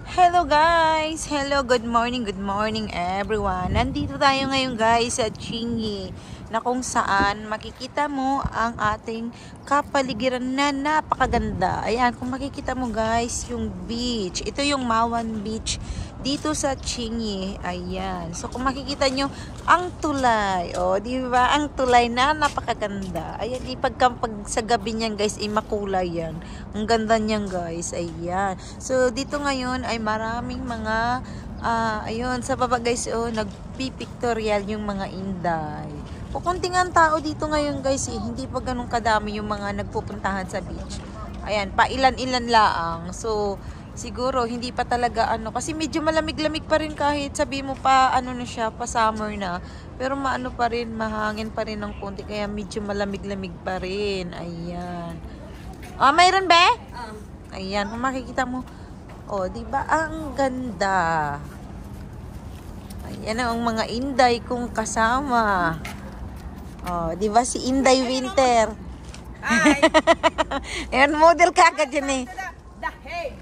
Hello guys! Hello, good morning everyone. Nandito tayo ngayon guys sa Chingy na kung saan makikita mo ang ating kapaligiran na napakaganda. Ayan, kung makikita mo guys yung beach. Ito yung Mawan Beach dito sa Chingy. Ayan. So kung makikita nyo ang tulay. O, di ba? Ang tulay na napakaganda. Ayan, pag sa gabi niyan guys, makulay yan. Ang ganda niyan guys. Ayan. So dito ngayon ay maraming mga ayun, sa baba guys, nagpipictorial yung mga inday. Kukunting ang tao dito ngayon guys, hindi pa ganun kadami yung mga nagpupuntahan sa beach. Ayan, pailan-ilan laang. So siguro hindi pa talaga kasi medyo malamig-lamig pa rin kahit sabi mo pa na siya, pa summer na. Pero maano pa rin, mahangin pa rin ng konti kaya medyo malamig-lamig pa rin. Ayan. Mayroon be? Ayan, kung makikita mo. Di ba ang ganda? Ayan ang mga inday kong kasama. Di ba si Inday Winter? Hi. Ayan, model ka agad yan eh. Daheg.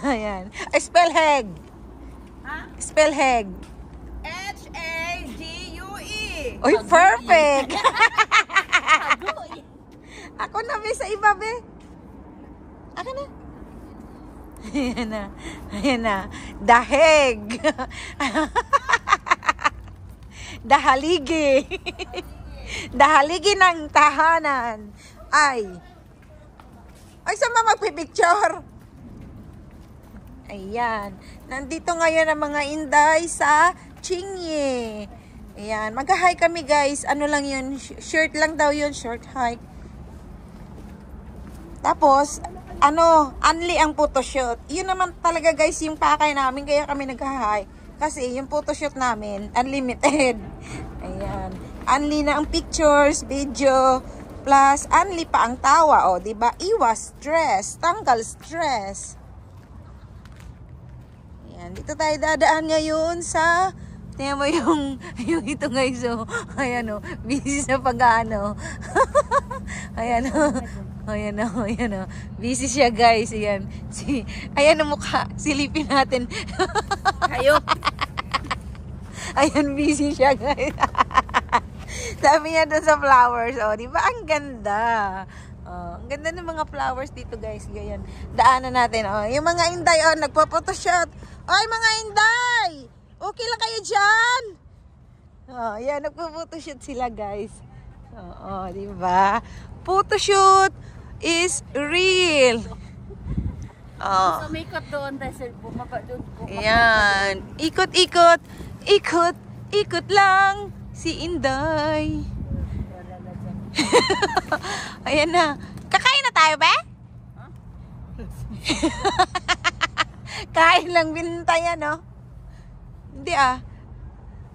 Ayan. Spell heg. Ha? Spell heg. H-A-G-U-E. Uy, perfect. Ako na be sa iba be. Ako na. Ayan na. Ayan na. Daheg. Dahaligi. Dahaligi ng tahanan. Ay, saan ba magpipicture? Ayan. Nandito ngayon ang mga inday sa Chingy. Ayan. Mag-hike kami guys. Ano lang yun? Shirt lang daw yun. Short hike. Tapos, only ang photoshoot. Yun naman talaga guys yung pakay namin. Kaya kami nag-hike. Kasi yung photoshoot namin, unlimited. Ayan. Only na ang pictures, video, plus only pa ang tawa. Diba? Iwas stress. Tanggal stress. Ayan. Dito tayo dadaan ngayon sa... Tingnan mo yung ito guys. Ayan busy sa pag-ano. Ayan Ayan busy siya guys. Ayan. Ayan ang mukha. Silipin natin. Hayop. Ayan, busy siya guys. Sabi niya doon sa flowers. Di ba? Ang ganda. Ang ganda ng mga flowers dito guys. Ganyan. Daanan natin. Yung mga inday, nagpo-photoshoot. Ay, mga inday! Okay lang kayo dyan? Yan, nagpo-photoshoot sila guys. Di ba? Photoshoot is real. Sumikot doon dahil bumaba doon. Ayan. Ikot-ikot. Ikot lang si Inday. Ayan na. Kakain na tayo, be? Kain lang bintayan, no? Hindi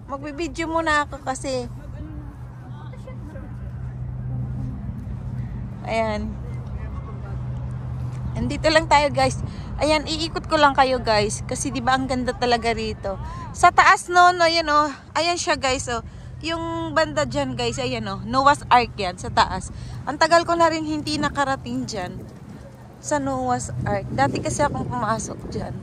magbibideo muna ako kasi. Ayan. Andito lang tayo guys. Ayan, iikot ko lang kayo guys. Kasi diba ang ganda talaga rito. Sa taas ayan ayan siya guys Yung banda dyan guys, ayan Noah's Ark yan, sa taas. Ang tagal ko na rin hindi nakarating dyan. Sa Noah's Ark. Dati kasi akong pumasok dyan.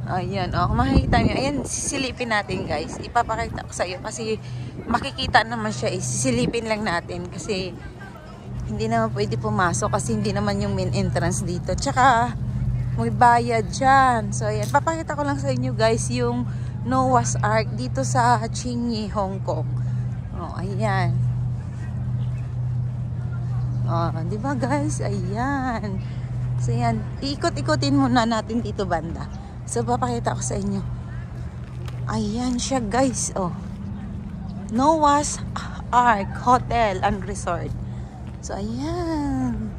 Ayan, kung makikita nyo. Ayan, sisilipin natin guys. Ipapakita ko sa iyo kasi makikita naman siya. Sisilipin lang natin kasi hindi naman pwede pumasok kasi hindi naman yung main entrance dito. Tsaka, may bayad dyan. So, ayan. Papakita ko lang sa inyo guys yung Noah's Ark dito sa Chingy, Hong Kong. Ayan. Diba guys? Ayan. So, ayan. Ikot-ikotin muna natin dito banda. So, papakita ko sa inyo. Ayan siya guys. Noah's Ark Hotel and Resort. So, ayan.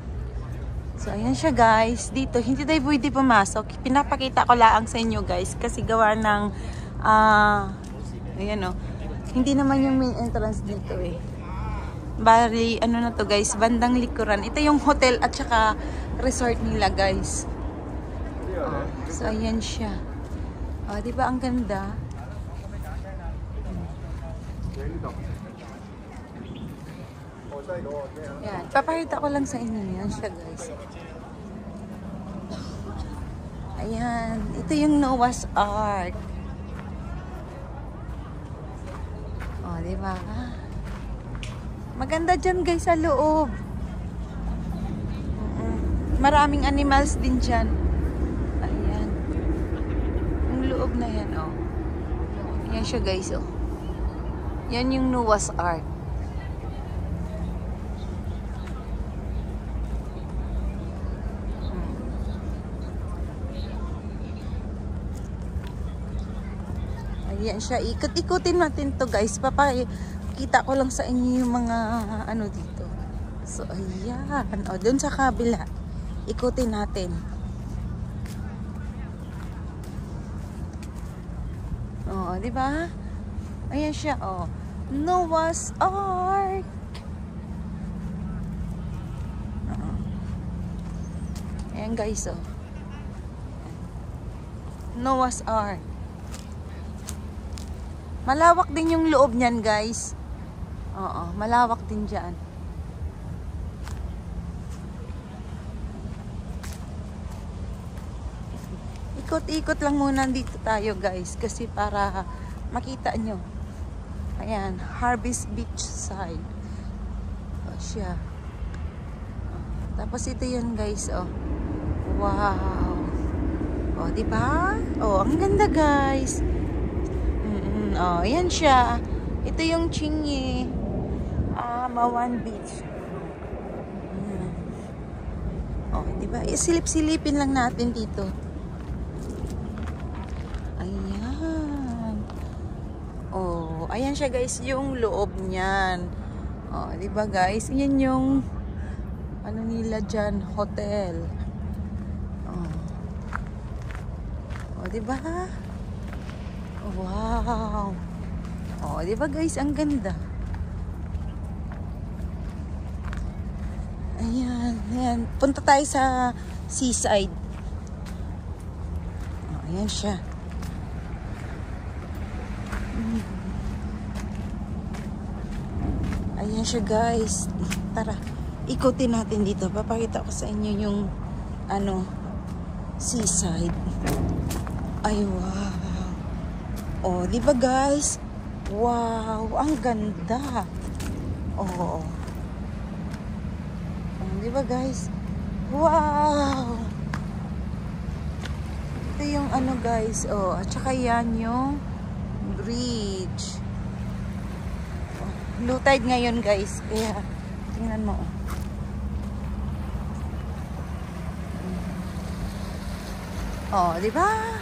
So, ayan siya guys. Dito, hindi tayo pwede pumasok. Pinapakita ko lang sa inyo guys. Kasi gawa ng, ayan hindi naman yung main entrance dito eh. Bali, na to guys, bandang likuran. Ito yung hotel at saka resort nila guys. So, ayan siya. Diba ang ganda? Yan. Papakita ko lang sa inyo yan siya guys. Ayan, ito yung Noah's Ark. Oh, di ba? Maganda dyan guys sa loob. Maraming animals din dyan. Ayan. Yung loob na yan, oh. Yan siya guys, oh. Yan yung Noah's Ark. Ayan siya. Ikot-ikutin natin to guys. Papakita ko lang sa inyo yung mga ano dito. So, ayan. O, dun sa kabila. Ikutin natin. O, di ba? Ayan siya, o. Noah's Ark. Ayan guys, o. Noah's Ark. Malawak din yung loob niyan, guys. Oo, malawak din dyan. Ikot-ikot lang muna dito tayo, guys. Kasi para makita nyo. Ayan, Harvest Beach side. O, siya. Tapos ito yun, guys. Oh. Wow. O, diba? O, ang ganda, guys. Oh, yan siya. Ito yung Chingy Mawan Beach. Oh, di ba? Silip-silipin lang natin dito. Ayan. Oh, ayan siya guys, yung loob niyan. Oh, di ba guys? Yan yung ano nila diyan, hotel. Oh. Oh, di ba? Wow. Oh, 'di ba guys, ang ganda. Ayan, ayan. Punta tayo sa seaside. Oh, ayan siya. Ayan siya guys. Tara, ikutin natin dito. Papakita ko sa inyo yung ano, seaside. Ay, wow. Oh, di ba guys? Wow, ang ganda. Oh. Oh, di ba guys? Wow. Ito yung ano guys, oh, at saka yan yung bridge. Oh, low tide ngayon guys, kaya tingnan mo. Oh, di ba?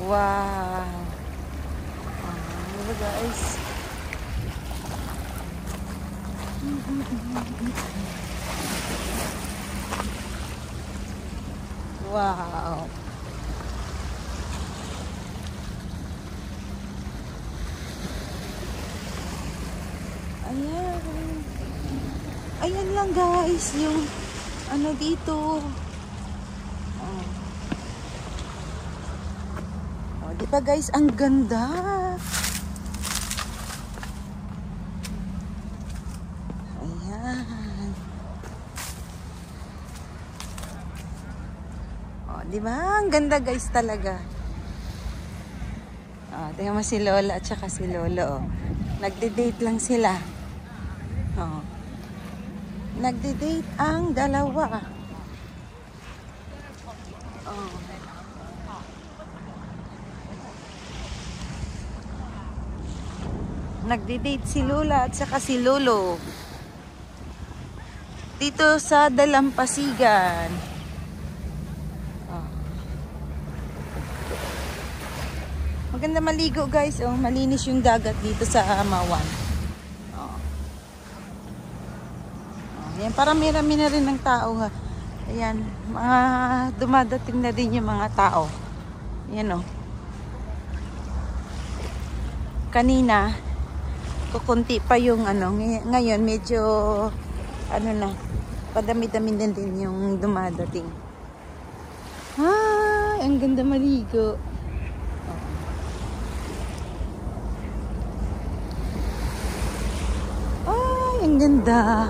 Wow. Diba guys? Wow. Ayan. Ayan lang guys, yung ano dito. Di ba guys, ang ganda. Ayan. Oh, di ba? Ang ganda guys talaga. Oh, tingnan mo si Lola at saka si Lolo. Oh. Nagde-date lang sila. Oh. Nagde-date ang dalawa. Oh. Nagde-date si Lola at saka si Lolo. Dito sa Dalampasigan. Oh. Maganda maligo guys. Oh, malinis yung dagat dito sa Mawan. Oh. Oh, yan, parami-rami na rin ng tao ha. Ayan, mga dumadating na din yung mga tao. Ayan oh. Kanina kukunti pa yung ano, ngayon medyo ano na, padami-dami din yung dumadating. Ay, ang ganda maligo. Ang ganda.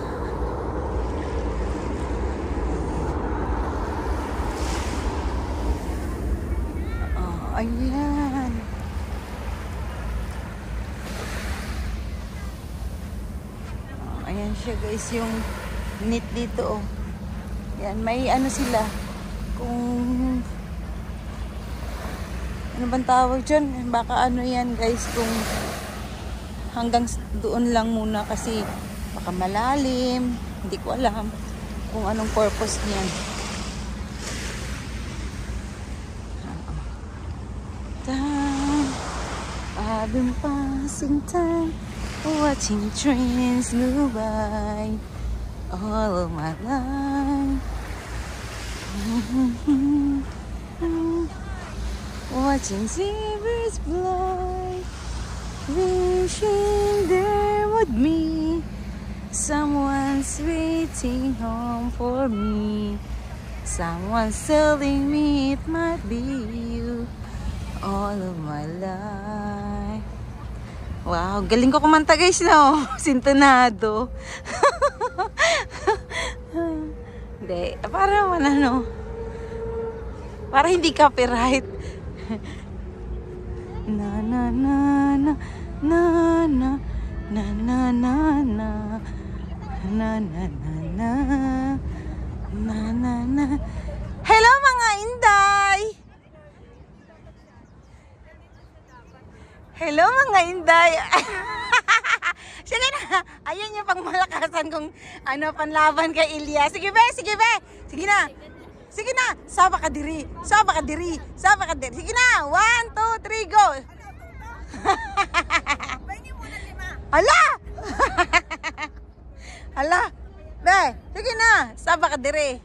Oh, ayan. Oh, ayan siya guys, yung neat dito. Oh. Yan, may ano sila. Kung ano bang tawag dyan? Baka ano yan guys, kung hanggang doon lang muna kasi baka malalim. Hindi ko alam kung anong purpose niyan. Time, I've been passing time, watching trains go by all of my life. Watching zebras fly, wishing there would be someone's waiting home for me. Someone's telling me it might be you all of my life. Wow, galing ko kumanta guys, no? Sintonado. Hindi, para naman ano. Para hindi copyright. Na na na na na na na na na na na na na na na na. Hello mga Inday! Hello mga Inday! Sige na! Ayun yung pangmalakasan kong ano, panlaban kay Ilya. Sige be! Sige be! Sige na! Sige na! Saba ka diri! Saba ka diri! Saba ka diri! Sige na! 1, 2, 3, go! Hala! Hala! Be! Sige na! Saba ka diri!